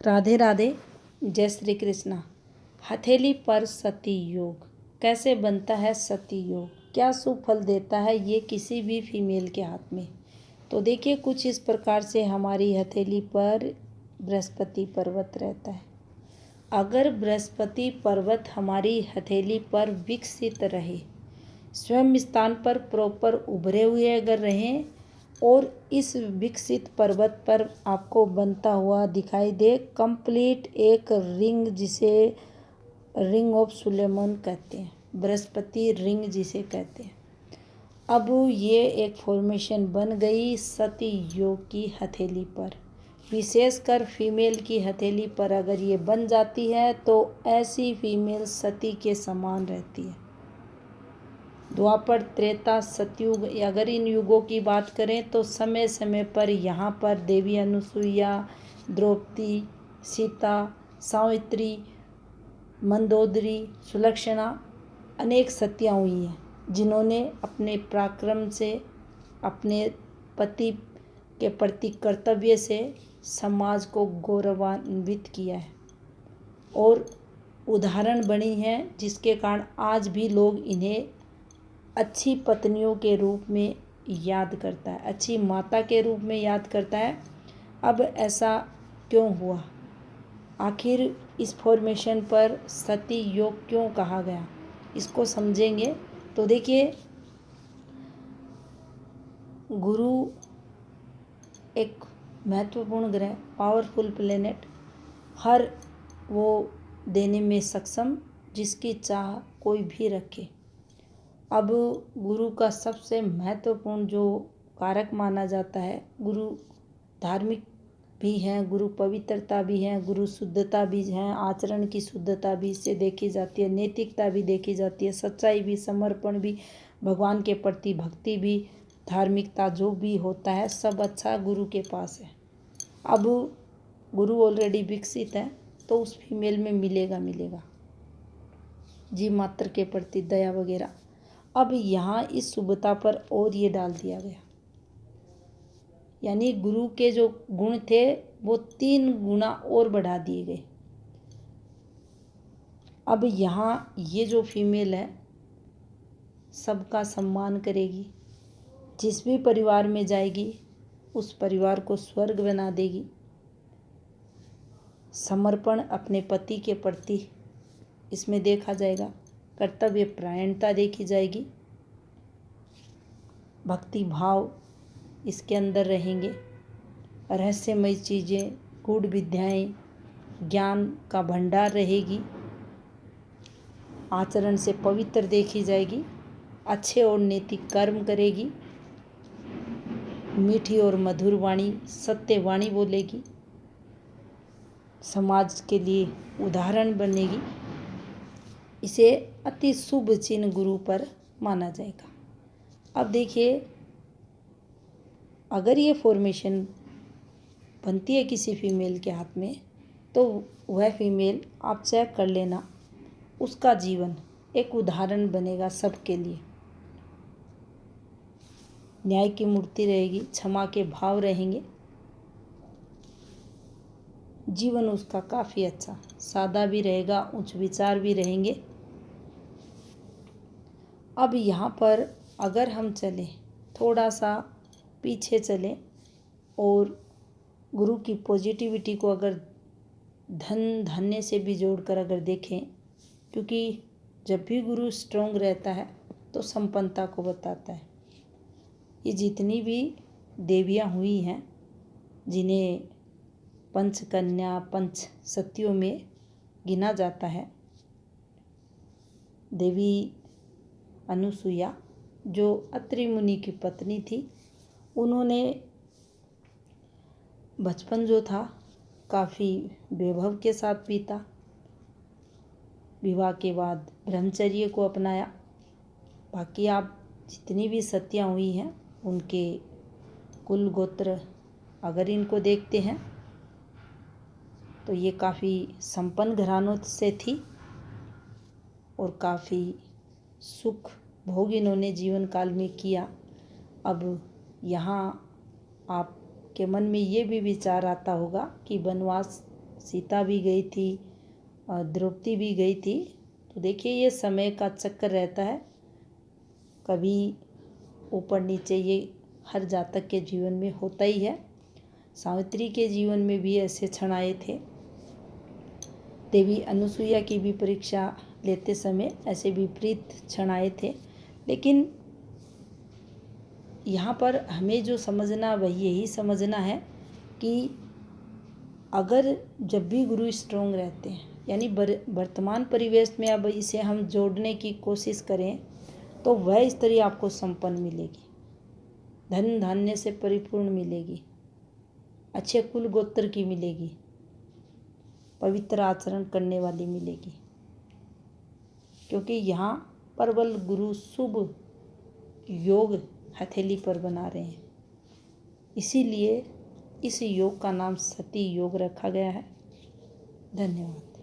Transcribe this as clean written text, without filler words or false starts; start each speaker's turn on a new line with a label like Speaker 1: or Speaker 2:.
Speaker 1: राधे राधे, जय श्री कृष्णा। हथेली पर सती योग कैसे बनता है? सती योग क्या शुभ फल देता है ये किसी भी फीमेल के हाथ में? तो देखिए, कुछ इस प्रकार से हमारी हथेली पर बृहस्पति पर्वत रहता है। अगर बृहस्पति पर्वत हमारी हथेली पर विकसित रहे, स्वयं स्थान पर प्रॉपर उभरे हुए अगर रहें और इस विकसित पर्वत पर आपको बनता हुआ दिखाई दे कंप्लीट एक रिंग, जिसे रिंग ऑफ सुलेमान कहते हैं, बृहस्पति रिंग जिसे कहते हैं। अब ये एक फॉर्मेशन बन गई सती योग की हथेली पर, विशेषकर फीमेल की हथेली पर अगर ये बन जाती है तो ऐसी फीमेल सती के समान रहती है। द्वापर, त्रेता, सतयुग, अगर इन युगों की बात करें तो समय समय पर यहाँ पर देवी अनुसुईया, द्रौपदी, सीता, सावित्री, मंदोदरी, सुलक्षणा अनेक सतियाँ हुई हैं, जिन्होंने अपने पराक्रम से, अपने पति के प्रति कर्तव्य से समाज को गौरवान्वित किया है और उदाहरण बनी हैं, जिसके कारण आज भी लोग इन्हें अच्छी पत्नियों के रूप में याद करता है, अच्छी माता के रूप में याद करता है। अब ऐसा क्यों हुआ? आखिर इस फॉर्मेशन पर सती योग क्यों कहा गया, इसको समझेंगे। तो देखिए, गुरु एक महत्वपूर्ण ग्रह, पावरफुल प्लेनेट, हर वो देने में सक्षम जिसकी चाह कोई भी रखे। अब गुरु का सबसे महत्वपूर्ण जो कारक माना जाता है, गुरु धार्मिक भी हैं, गुरु पवित्रता भी हैं, गुरु शुद्धता भी हैं, आचरण की शुद्धता भी इससे देखी जाती है, नैतिकता भी देखी जाती है, सच्चाई भी, समर्पण भी, भगवान के प्रति भक्ति भी, धार्मिकता जो भी होता है सब अच्छा गुरु के पास है। अब गुरु ऑलरेडी विकसित है तो उस फीमेल में मिलेगा जीव मात्र के प्रति दया वगैरह। अब यहाँ इस शुभता पर और ये डाल दिया गया, यानी गुरु के जो गुण थे वो 3 गुना और बढ़ा दिए गए। अब यहाँ ये जो फीमेल है सबका सम्मान करेगी, जिस भी परिवार में जाएगी उस परिवार को स्वर्ग बना देगी। समर्पण अपने पति के प्रति इसमें देखा जाएगा, कर्तव्य परायणता देखी जाएगी, भक्ति भाव इसके अंदर रहेंगे, रहस्यमय चीज़ें, गूढ़ विद्याएं, ज्ञान का भंडार रहेगी, आचरण से पवित्र देखी जाएगी, अच्छे और नैतिक कर्म करेगी, मीठी और मधुर वाणी, सत्य वाणी बोलेगी, समाज के लिए उदाहरण बनेगी। इसे अति शुभ चिन्ह गुरु पर माना जाएगा। अब देखिए, अगर ये फॉर्मेशन बनती है किसी फीमेल के हाथ में तो वह फीमेल आप चेक कर लेना, उसका जीवन एक उदाहरण बनेगा सबके लिए। न्याय की मूर्ति रहेगी, क्षमा के भाव रहेंगे, जीवन उसका काफ़ी अच्छा सादा भी रहेगा, उच्च विचार भी रहेंगे। अब यहाँ पर अगर हम चलें, थोड़ा सा पीछे चलें और गुरु की पॉजिटिविटी को अगर धन धान्य से भी जोड़कर अगर देखें, क्योंकि जब भी गुरु स्ट्रॉन्ग रहता है तो संपन्नता को बताता है। ये जितनी भी देवियाँ हुई हैं जिन्हें पंचकन्या, पंच सतियों में गिना जाता है, देवी अनुसुईया जो अत्रि मुनि की पत्नी थी, उन्होंने बचपन जो था काफ़ी वैभव के साथ बीता, विवाह के बाद ब्रह्मचर्य को अपनाया। बाकी आप जितनी भी सतियाँ हुई हैं उनके कुल गोत्र अगर इनको देखते हैं तो ये काफ़ी संपन्न घरानों से थी और काफ़ी सुख भोग इन्होंने जीवन काल में किया। अब यहाँ आपके मन में ये भी विचार आता होगा कि वनवास सीता भी गई थी और द्रौपदी भी गई थी। तो देखिए ये समय का चक्कर रहता है, कभी ऊपर नीचे, ये हर जातक के जीवन में होता ही है। सावित्री के जीवन में भी ऐसे क्षण आए थे। देवी अनुसुईया की भी परीक्षा लेते समय ऐसे विपरीत क्षण आए थे। लेकिन यहाँ पर हमें जो समझना वही यही समझना है कि अगर जब भी गुरु स्ट्रोंग रहते हैं, यानी वर्तमान परिवेश में अब इसे हम जोड़ने की कोशिश करें तो वह स्त्री आपको संपन्न मिलेगी, धन धान्य से परिपूर्ण मिलेगी, अच्छे कुल गोत्र की मिलेगी, पवित्र आचरण करने वाली मिलेगी। क्योंकि यहाँ प्रबल गुरु शुभ योग हथेली पर बना रहे हैं, इसीलिए इस योग का नाम सती योग रखा गया है। धन्यवाद।